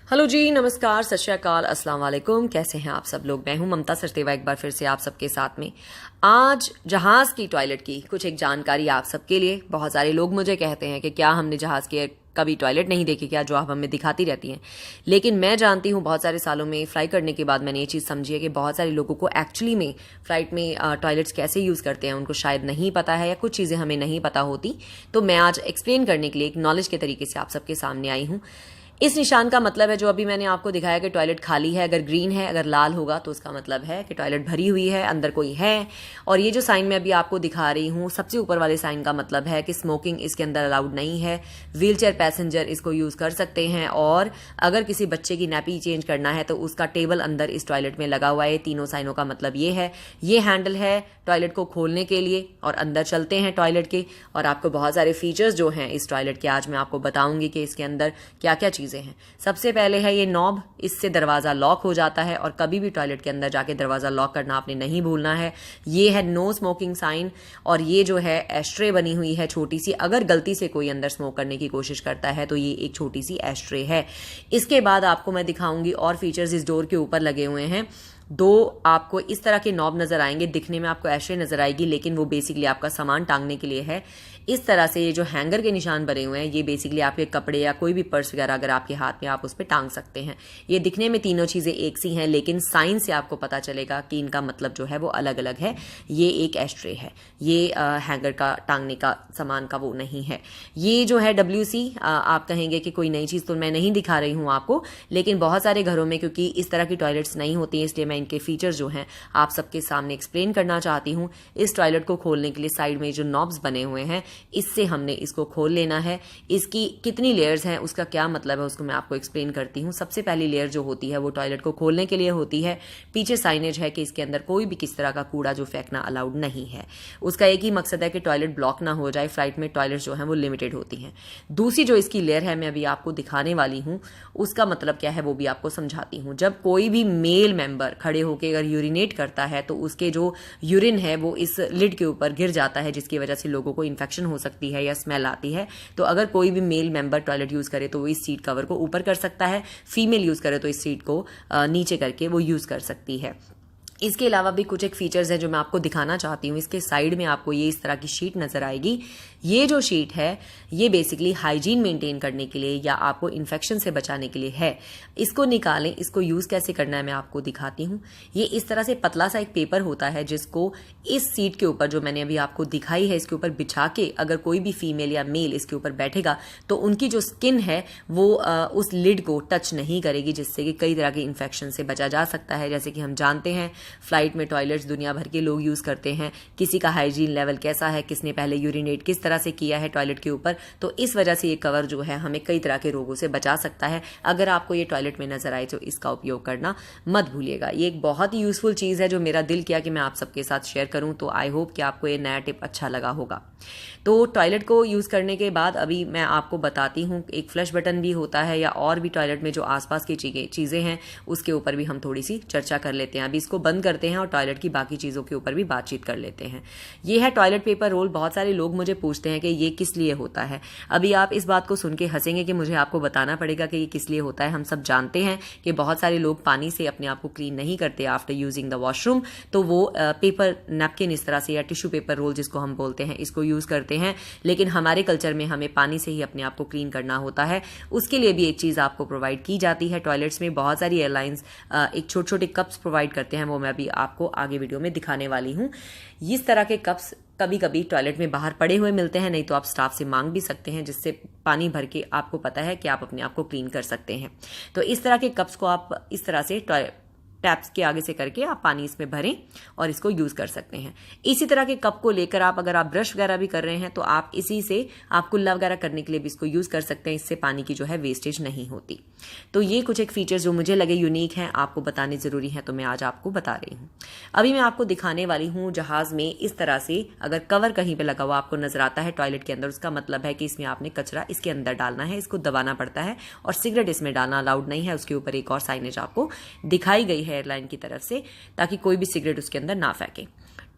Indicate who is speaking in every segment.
Speaker 1: Hello जी, नमस्कार, सत श्री अकाल, अस्सलाम वालेकुम। कैसे हैं आप सब लोग? मैं हूं ममता सचदेवा, एक बार फिर से आप सबके साथ में। आज जहाज की टॉयलेट की कुछ एक जानकारी आप सबके लिए। बहुत सारे लोग मुझे कहते हैं कि क्या हमने जहाज के कभी टॉयलेट नहीं देखी क्या, जो आप हमें दिखाती रहती हैं। लेकिन मैं जानती हूँ, बहुत सारे सालों में फ्लाई करने के बाद मैंने ये चीज़ समझी है कि बहुत सारे लोगों को एक्चुअली में फ़्लाइट में टॉयलेट्स कैसे यूज़ करते हैं उनको शायद नहीं पता है, या कुछ चीज़ें हमें नहीं पता होती। तो मैं आज एक्सप्लेन करने के लिए एक नॉलेज के तरीके से आप सबके सामने आई हूँ। इस निशान का मतलब है, जो अभी मैंने आपको दिखाया कि टॉयलेट खाली है, अगर ग्रीन है, अगर लाल होगा तो उसका मतलब है कि टॉयलेट भरी हुई है, अंदर कोई है। और ये जो साइन मैं अभी आपको दिखा रही हूँ, सबसे ऊपर वाले साइन का मतलब है कि स्मोकिंग इसके अंदर अलाउड नहीं है। व्हीलचेयर पैसेंजर इसको यूज़ कर सकते हैं, और अगर किसी बच्चे की नैपी चेंज करना है तो उसका टेबल अंदर इस टॉयलेट में लगा हुआ है। तीनों साइनों का मतलब ये है। ये हैंडल है टॉयलेट को खोलने के लिए, और अंदर चलते हैं टॉयलेट के, और आपको बहुत सारे फीचर्स जो हैं इस टॉयलेट के आज मैं आपको बताऊंगी कि इसके अंदर क्या क्या चीज़ें हैं। सबसे पहले है ये नॉब, इससे दरवाज़ा लॉक हो जाता है, और कभी भी टॉयलेट के अंदर जाके दरवाज़ा लॉक करना आपने नहीं भूलना है। ये है नो स्मोकिंग साइन, और ये जो है एस्ट्रे बनी हुई है छोटी सी। अगर गलती से कोई अंदर स्मोक करने की कोशिश करता है तो ये एक छोटी सी एस्ट्रे है। इसके बाद आपको मैं दिखाऊंगी और फीचर्स इस डोर के ऊपर लगे हुए हैं। दो आपको इस तरह के नॉब नजर आएंगे, दिखने में आपको एस्ट्रे नजर आएगी, लेकिन वो बेसिकली आपका सामान टांगने के लिए है। इस तरह से ये जो हैंगर के निशान बने हुए हैं, ये बेसिकली आपके कपड़े या कोई भी पर्स वगैरह अगर आपके हाथ में, आप उस पर टांग सकते हैं। ये दिखने में तीनों चीजें एक सी हैं, लेकिन साइन से आपको पता चलेगा कि इनका मतलब जो है वो अलग अलग है। ये एक एस्ट्रे है, ये हैंगर का टांगने का सामान का वो नहीं है। ये जो है WC, आप कहेंगे कि कोई नई चीज तो मैं नहीं दिखा रही हूँ आपको, लेकिन बहुत सारे घरों में क्योंकि इस तरह की टॉयलेट्स नहीं होती हैं, इसलिए मैं इनके फीचर्स जो हैं आप सबके सामने एक्सप्लेन करना चाहती हूँ। इस टॉयलेट को खोलने के लिए साइड में जो नॉब्स बने हुए हैं, इससे हमने इसको खोल लेना है। इसकी कितनी लेयर्स हैं, उसका क्या मतलब है, उसको मैं आपको एक्सप्लेन करती हूँ। सबसे पहली लेयर जो होती है वो टॉयलेट को खोलने के लिए होती है। पीछे साइनेज है कि इसके अंदर कोई भी किस तरह का कूड़ा जो फेंकना अलाउड नहीं है। उसका एक ही मकसद है कि टॉयलेट ब्लॉक ना हो जाए। फ्लाइट में टॉयलेट जो है वो लिमिटेड होती हैं। दूसरी जो इसकी लेयर है मैं अभी आपको दिखाने वाली हूँ, उसका मतलब क्या है वो भी आपको समझाती हूँ। जब कोई भी मेल मेंबर खड़े होकर अगर यूरिनेट करता है तो उसके जो यूरिन है वो इस लिड के ऊपर गिर जाता है, जिसकी वजह से लोगों को इन्फेक्शन हो सकती है या स्मेल आती है। तो अगर कोई भी मेल मेंबर टॉयलेट यूज करे तो वो इस सीट कवर को ऊपर कर सकता है, फीमेल यूज करे तो इस सीट को नीचे करके वो यूज कर सकती है। इसके अलावा भी कुछ एक फीचर्स हैं जो मैं आपको दिखाना चाहती हूँ। इसके साइड में आपको ये इस तरह की शीट नजर आएगी। ये जो शीट है ये बेसिकली हाइजीन मेंटेन करने के लिए या आपको इन्फेक्शन से बचाने के लिए है। इसको निकालें, इसको यूज कैसे करना है मैं आपको दिखाती हूँ। ये इस तरह से पतला सा एक पेपर होता है, जिसको इस सीट के ऊपर जो मैंने अभी आपको दिखाई है इसके ऊपर बिछा के अगर कोई भी फीमेल या मेल इसके ऊपर बैठेगा तो उनकी जो स्किन है वो उस लिड को टच नहीं करेगी, जिससे कि कई तरह के इन्फेक्शन से बचा जा सकता है। जैसे कि हम जानते हैं फ्लाइट में टॉयलेट्स दुनिया भर के लोग यूज करते हैं, किसी का हाइजीन लेवल कैसा है, किसने पहले यूरिनेट किस तरह से किया है टॉयलेट के ऊपर, तो इस वजह से ये कवर जो है हमें कई तरह के रोगों से बचा सकता है। अगर आपको ये टॉयलेट में नजर आए तो इसका उपयोग करना मत भूलिएगा। ये एक बहुत ही यूजफुल चीज है जो मेरा दिल किया कि मैं आप सबके साथ शेयर करूं, तो आई होप कि आपको ये नया टिप अच्छा लगा होगा। तो टॉयलेट को यूज करने के बाद अभी मैं आपको बताती हूँ, एक फ्लश बटन भी होता है, या और भी टॉयलेट में जो आसपास की चीजें हैं उसके ऊपर भी हम थोड़ी सी चर्चा कर लेते हैं। अभी इसको बंद करते हैं और टॉयलेट की बाकी चीजों के ऊपर भी बातचीत कर लेते हैं। ये है टॉयलेट पेपर रोल। बहुत सारे लोग मुझे पूछते हैं कि ये किस लिए होता है। अभी आप इस बात को सुन के हंसेंगे कि मुझे आपको बताना पड़ेगा कि ये किस लिए होता है। हम सब जानते हैं कि बहुत सारे लोग पानी से अपने आप को क्लीन नहीं करते आफ्टर यूजिंग द वॉशरूम, तो वो पेपर नैपकिन इस तरह से या टिश्यू पेपर रोल जिसको हम बोलते हैं इसको यूज करते हैं। लेकिन हमारे कल्चर में हमें पानी से ही अपने आप को क्लीन करना होता है। उसके लिए भी एक चीज आपको प्रोवाइड की जाती है। टॉयलेट्स में बहुत सारी एयरलाइंस एक छोटे छोटे कप्स प्रोवाइड करते हैं, वो मैं अभी आपको आगे वीडियो में दिखाने वाली हूँ। इस तरह के कप्स कभी कभी टॉयलेट में बाहर पड़े हुए मिलते हैं, नहीं तो आप स्टाफ से मांग भी सकते हैं, जिससे पानी भर के आपको पता है कि आप अपने आप को क्लीन कर सकते हैं। तो इस तरह के कप्स को आप इस तरह से टैप्स के आगे से करके आप पानी इसमें भरें और इसको यूज कर सकते हैं। इसी तरह के कप को लेकर आप अगर आप ब्रश वगैरह भी कर रहे हैं तो आप इसी से आप कुल्ला वगैरह करने के लिए भी इसको यूज कर सकते हैं। इससे पानी की जो है वेस्टेज नहीं होती। तो ये कुछ एक फीचर्स जो मुझे लगे यूनिक हैं, आपको बताने जरूरी है, तो मैं आज आपको बता रही हूँ। अभी मैं आपको दिखाने वाली हूँ जहाज में इस तरह से अगर कवर कहीं पे लगा हुआ आपको नजर आता है टॉयलेट के अंदर, उसका मतलब है कि इसमें आपने कचरा इसके अंदर डालना है, इसको दबाना पड़ता है, और सिगरेट इसमें डालना अलाउड नहीं है। उसके ऊपर एक और साइनेज आपको दिखाई गई है एयरलाइन की तरफ से, ताकि कोई भी सिगरेट उसके अंदर ना फेंके।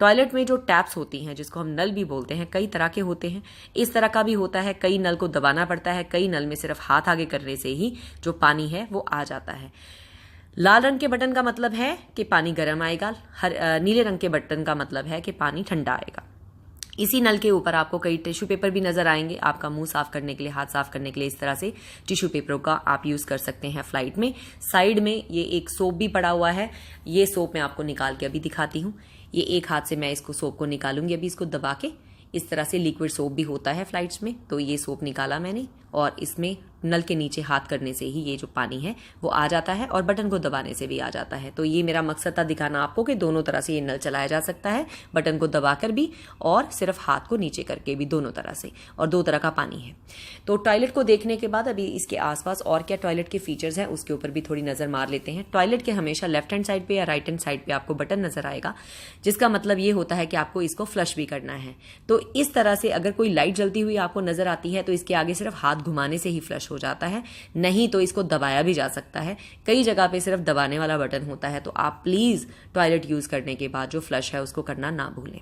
Speaker 1: टॉयलेट में जो टैप्स होती हैं, जिसको हम नल भी बोलते हैं, कई तरह के होते हैं। इस तरह का भी होता है, कई नल को दबाना पड़ता है, कई नल में सिर्फ हाथ आगे करने से ही जो पानी है वो आ जाता है। लाल रंग के बटन का मतलब है कि पानी गर्म आएगा, नीले रंग के बटन का मतलब है कि पानी ठंडा आएगा। इसी नल के ऊपर आपको कई टिश्यू पेपर भी नजर आएंगे। आपका मुंह साफ करने के लिए, हाथ साफ करने के लिए इस तरह से टिश्यू पेपरों का आप यूज कर सकते हैं फ्लाइट में। साइड में ये एक सोप भी पड़ा हुआ है। ये सोप मैं आपको निकाल के अभी दिखाती हूँ। ये एक हाथ से मैं इसको सोप को निकालूंगी अभी, इसको दबा के। इस तरह से लिक्विड सोप भी होता है फ्लाइट्स में, तो ये सोप निकाला मैंने और इसमें नल के नीचे हाथ करने से ही ये जो पानी है वो आ जाता है और बटन को दबाने से भी आ जाता है। तो ये मेरा मकसद था दिखाना आपको कि दोनों तरह से ये नल चलाया जा सकता है, बटन को दबाकर भी और सिर्फ हाथ को नीचे करके भी, दोनों तरह से, और दो तरह का पानी है। तो टॉयलेट को देखने के बाद अभी इसके आसपास और क्या टॉयलेट के फीचर्स हैं उसके ऊपर भी थोड़ी नजर मार लेते हैं। टॉयलेट के हमेशा लेफ्ट हैंड साइड पे या राइट हैंड साइड पे आपको बटन नजर आएगा, जिसका मतलब ये होता है कि आपको इसको फ्लश भी करना है। तो इस तरह से अगर कोई लाइट जलती हुई आपको नजर आती है तो इसके आगे सिर्फ हाथ घुमाने से ही फ्लश हो जाता है, नहीं तो इसको दबाया भी जा सकता है। कई जगह पे सिर्फ दबाने वाला बटन होता है, तो आप प्लीज टॉयलेट यूज करने के बाद जो फ्लश है उसको करना ना भूलें।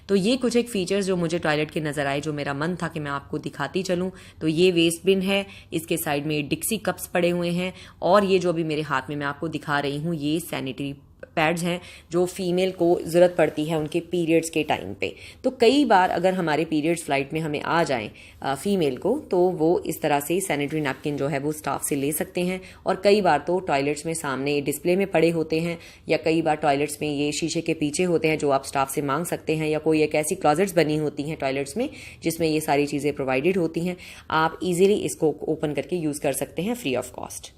Speaker 1: तो ये कुछ एक फीचर्स जो मुझे टॉयलेट के नजर आए, जो मेरा मन था कि मैं आपको दिखाती चलूं। तो ये वेस्ट बिन है, इसके साइड में डिक्सी कप्स पड़े हुए हैं, और ये जो अभी मेरे हाथ में मैं आपको दिखा रही हूं ये सैनिटरी पैड्स हैं जो फीमेल को ज़रूरत पड़ती है उनके पीरियड्स के टाइम पे। तो कई बार अगर हमारे पीरियड्स फ्लाइट में हमें आ जाएं फीमेल को, तो वो इस तरह से सैनिटरी नैपकिन जो है वो स्टाफ से ले सकते हैं। और कई बार तो टॉयलेट्स में सामने डिस्प्ले में पड़े होते हैं, या कई बार टॉयलेट्स में ये शीशे के पीछे होते हैं जो आप स्टाफ से मांग सकते हैं, या कोई एक ऐसी क्लॉजेट्स बनी होती हैं टॉयलेट्स में जिसमें ये सारी चीज़ें प्रोवाइडेड होती हैं। आप इजीली इसको ओपन करके यूज़ कर सकते हैं फ्री ऑफ कॉस्ट।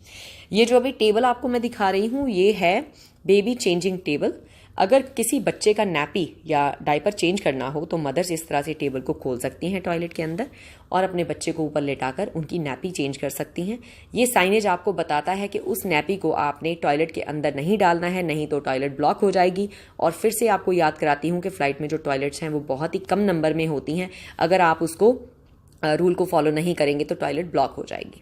Speaker 1: ये जो अभी टेबल आपको मैं दिखा रही हूँ ये है बेबी चेंजिंग टेबल। अगर किसी बच्चे का नैपी या डायपर चेंज करना हो तो मदर्स इस तरह से टेबल को खोल सकती हैं टॉयलेट के अंदर और अपने बच्चे को ऊपर लेटाकर उनकी नैपी चेंज कर सकती हैं। ये साइनेज आपको बताता है कि उस नैपी को आपने टॉयलेट के अंदर नहीं डालना है, नहीं तो टॉयलेट ब्लॉक हो जाएगी। और फिर से आपको याद कराती हूँ कि फ्लाइट में जो टॉयलेट्स हैं वो बहुत ही कम नंबर में होती हैं, अगर आप उसको रूल को फॉलो नहीं करेंगे तो टॉयलेट ब्लॉक हो जाएगी।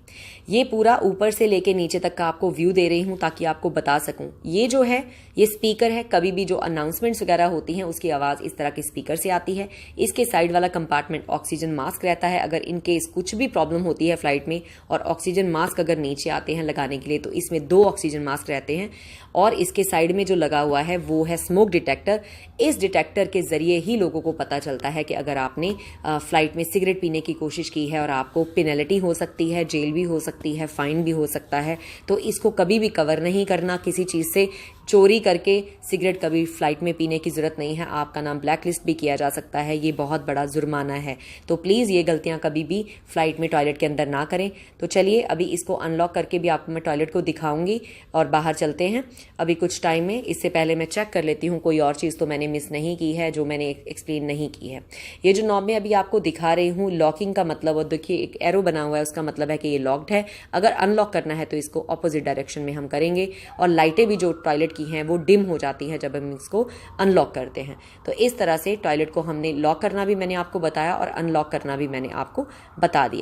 Speaker 1: ये पूरा ऊपर से लेके नीचे तक का आपको व्यू दे रही हूं ताकि आपको बता सकूं। ये जो है ये स्पीकर है, कभी भी जो अनाउंसमेंट्स वगैरह होती हैं उसकी आवाज इस तरह के स्पीकर से आती है। इसके साइड वाला कंपार्टमेंट ऑक्सीजन मास्क रहता है, अगर इनकेस कुछ भी प्रॉब्लम होती है फ्लाइट में और ऑक्सीजन मास्क अगर नीचे आते हैं लगाने के लिए तो इसमें 2 ऑक्सीजन मास्क रहते हैं। और इसके साइड में जो लगा हुआ है वो है स्मोक डिटेक्टर। इस डिटेक्टर के जरिए ही लोगों को पता चलता है कि अगर आपने फ्लाइट में सिगरेट पीने की कोशिश की है और आपको पेनल्टी हो सकती है, जेल भी हो सकती है, फाइन भी हो सकता है। तो इसको कभी भी कवर नहीं करना। किसी चीज़ से चोरी करके सिगरेट कभी फ्लाइट में पीने की जरूरत नहीं है, आपका नाम ब्लैक लिस्ट भी किया जा सकता है, ये बहुत बड़ा जुर्माना है। तो प्लीज़ ये गलतियां कभी भी फ्लाइट में टॉयलेट के अंदर ना करें। तो चलिए अभी इसको अनलॉक करके भी आपको मैं टॉयलेट को दिखाऊंगी और बाहर चलते हैं अभी कुछ टाइम में। इससे पहले मैं चेक कर लेती हूँ कोई और चीज़ तो मैंने मिस नहीं की है जो मैंने एक्सप्लेन नहीं की है। ये जो नॉब में अभी आपको दिखा रही हूँ लॉकिंग का मतलब, और देखिए एक एरो बना हुआ है, उसका मतलब है कि ये लॉक्ड है। अगर अनलॉक करना है तो इसको ऑपोजिट डायरेक्शन में हम करेंगे। और लाइटें भी जो टॉयलेट की हैं वो डिम हो जाती हैं जब हम इसको अनलॉक करते हैं। तो इस तरह से टॉयलेट को हमने लॉक करना भी मैंने आपको बताया और अनलॉक करना भी मैंने आपको बता दिया।